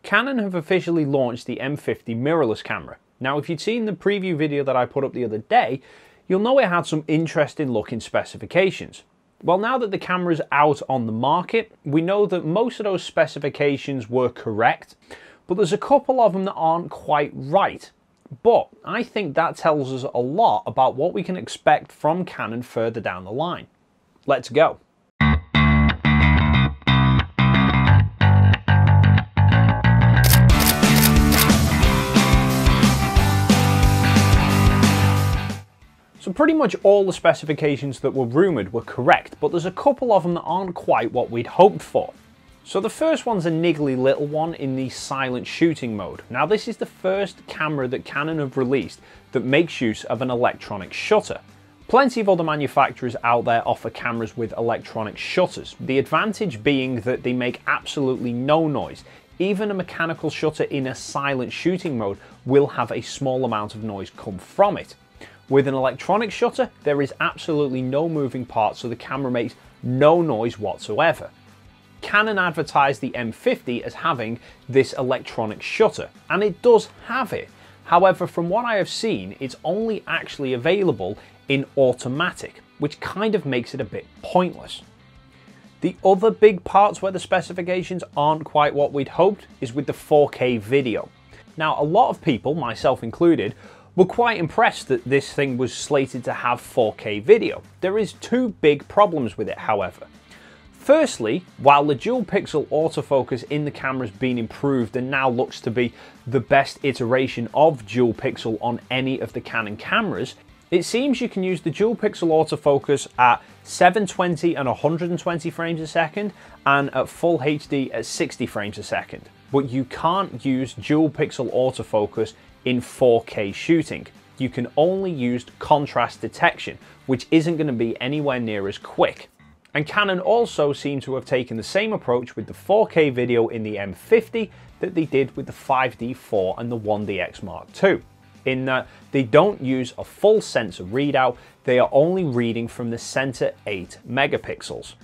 Canon have officially launched the M50 mirrorless camera. Now, if you'd seen the preview video that I put up the other day, you'll know it had some interesting looking specifications. Well, now that the camera's out on the market, we know that most of those specifications were correct, but there's a couple of them that aren't quite right. But I think that tells us a lot about what we can expect from Canon further down the line. Let's go. So pretty much all the specifications that were rumoured were correct, but there's a couple of them that aren't quite what we'd hoped for. So the first one's a niggly little one in the silent shooting mode. Now this is the first camera that Canon have released that makes use of an electronic shutter. Plenty of other manufacturers out there offer cameras with electronic shutters, the advantage being that they make absolutely no noise. Even a mechanical shutter in a silent shooting mode will have a small amount of noise come from it. With an electronic shutter, there is absolutely no moving parts, so the camera makes no noise whatsoever. Canon advertised the M50 as having this electronic shutter, and it does have it. However, from what I have seen, it's only actually available in automatic, which kind of makes it a bit pointless. The other big parts where the specifications aren't quite what we'd hoped is with the 4K video. Now, a lot of people, myself included, were quite impressed that this thing was slated to have 4K video. There is two big problems with it, however. Firstly, while the dual pixel autofocus in the camera has been improved and now looks to be the best iteration of dual pixel on any of the Canon cameras, it seems you can use the dual pixel autofocus at 720 and 120 frames a second and at full HD at 60 frames a second. But you can't use dual pixel autofocus in 4K shooting. You can only use contrast detection, which isn't going to be anywhere near as quick. And Canon also seem to have taken the same approach with the 4K video in the M50 that they did with the 5D4 and the 1DX Mark II, in that they don't use a full sensor readout, they are only reading from the center 8 megapixels.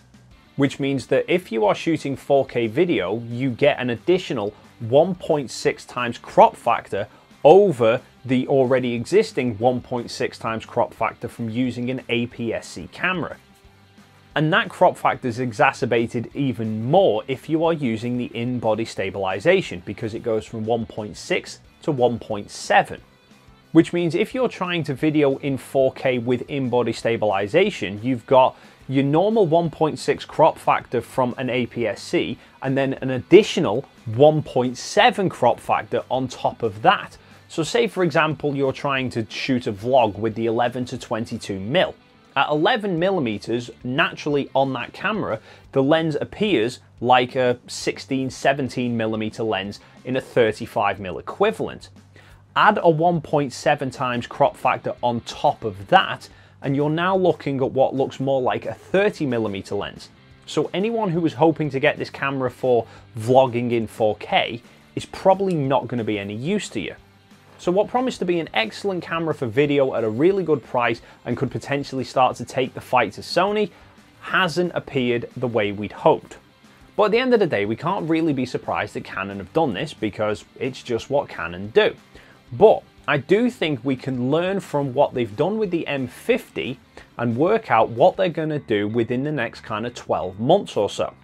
Which means that if you are shooting 4K video, you get an additional 1.6 times crop factor over the already existing 1.6 times crop factor from using an APS-C camera. And that crop factor is exacerbated even more if you are using the in-body stabilization, because it goes from 1.6 to 1.7. Which means if you're trying to video in 4K with in-body stabilization, you've got your normal 1.6 crop factor from an APS-C and then an additional 1.7 crop factor on top of that. So say for example you're trying to shoot a vlog with the 11 to 22mm. At 11mm, naturally on that camera, the lens appears like a 16-17mm lens in a 35mm equivalent. Add a 1.7 times crop factor on top of that, and you're now looking at what looks more like a 30mm lens. So anyone who was hoping to get this camera for vlogging in 4K is probably not going to be any use to you. So what promised to be an excellent camera for video at a really good price and could potentially start to take the fight to Sony hasn't appeared the way we'd hoped. But at the end of the day, we can't really be surprised that Canon have done this because it's just what Canon do. But I do think we can learn from what they've done with the M50 and work out what they're going to do within the next kind of 12 months or so.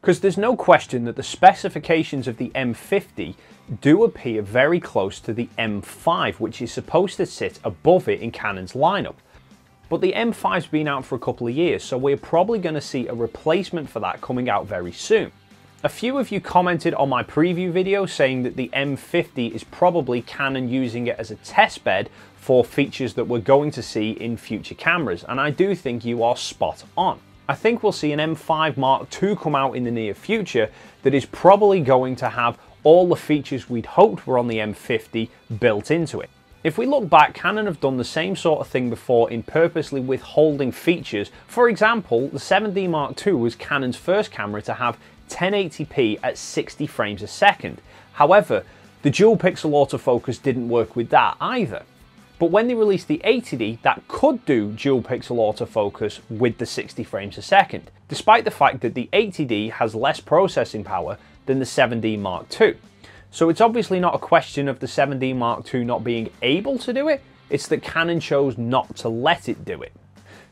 Because there's no question that the specifications of the M50 do appear very close to the M5, which is supposed to sit above it in Canon's lineup. But the M5's been out for a couple of years, so we're probably going to see a replacement for that coming out very soon. A few of you commented on my preview video saying that the M50 is probably Canon using it as a test bed for features that we're going to see in future cameras, and I do think you are spot on. I think we'll see an M5 Mark II come out in the near future that is probably going to have all the features we'd hoped were on the M50 built into it. If we look back, Canon have done the same sort of thing before in purposely withholding features. For example, the 7D Mark II was Canon's first camera to have 1080p at 60 frames a second. However, the dual pixel autofocus didn't work with that either. But when they released the 80D, that could do dual pixel autofocus with the 60 frames a second, despite the fact that the 80D has less processing power than the 7D Mark II. So it's obviously not a question of the 7D Mark II not being able to do it, it's that Canon chose not to let it do it.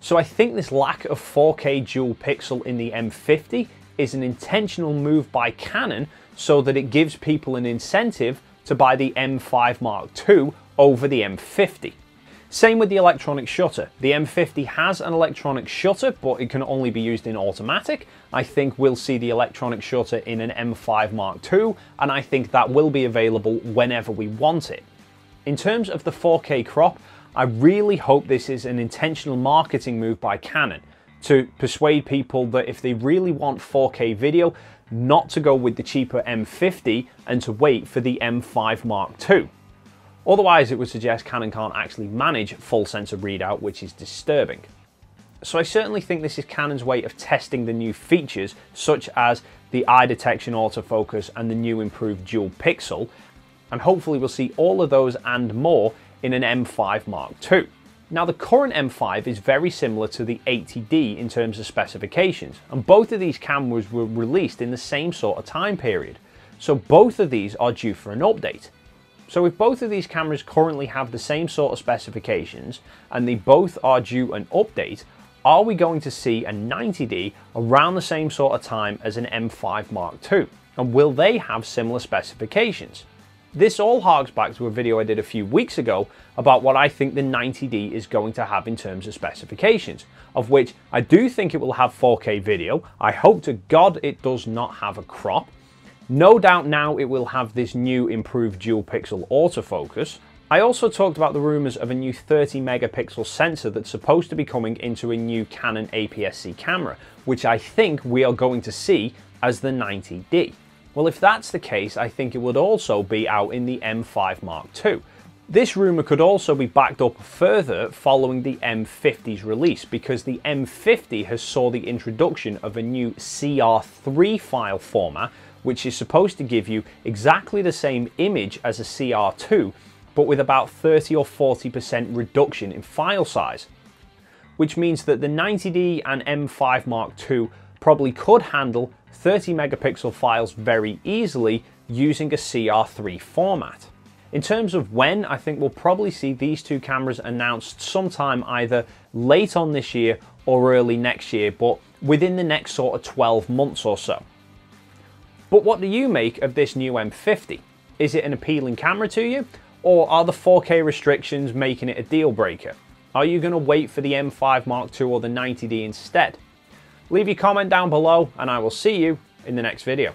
So I think this lack of 4K dual pixel in the M50 is an intentional move by Canon so that it gives people an incentive to buy the M5 Mark II over the M50. Same with the electronic shutter. The M50 has an electronic shutter, but it can only be used in automatic. I think we'll see the electronic shutter in an M5 Mark II, and I think that will be available whenever we want it. In terms of the 4K crop, I really hope this is an intentional marketing move by Canon to persuade people that if they really want 4K video, not to go with the cheaper M50 and to wait for the M5 Mark II. Otherwise, it would suggest Canon can't actually manage full sensor readout, which is disturbing. So I certainly think this is Canon's way of testing the new features, such as the eye detection autofocus and the new improved dual pixel, and hopefully we'll see all of those and more in an M5 Mark II. Now the current M5 is very similar to the 80D in terms of specifications, and both of these cameras were released in the same sort of time period. So both of these are due for an update. So if both of these cameras currently have the same sort of specifications and they both are due an update, are we going to see a 90D around the same sort of time as an M5 Mark II? And will they have similar specifications? This all harks back to a video I did a few weeks ago about what I think the 90D is going to have in terms of specifications, of which I do think it will have 4K video. I hope to God it does not have a crop. No doubt now it will have this new improved dual pixel autofocus. I also talked about the rumours of a new 30 megapixel sensor that's supposed to be coming into a new Canon APS-C camera, which I think we are going to see as the 90D. Well, if that's the case, I think it would also be out in the M5 Mark II. This rumour could also be backed up further following the M50's release, because the M50 has saw the introduction of a new CR3 file format, which is supposed to give you exactly the same image as a CR2, but with about 30 or 40% reduction in file size. Which means that the 90D and M5 Mark II probably could handle 30 megapixel files very easily using a CR3 format. In terms of when, I think we'll probably see these two cameras announced sometime either late on this year or early next year, but within the next sort of 12 months or so. But what do you make of this new M50? Is it an appealing camera to you? Or are the 4K restrictions making it a deal breaker? Are you going to wait for the M5 Mark II or the 90D instead? Leave your comment down below and I will see you in the next video.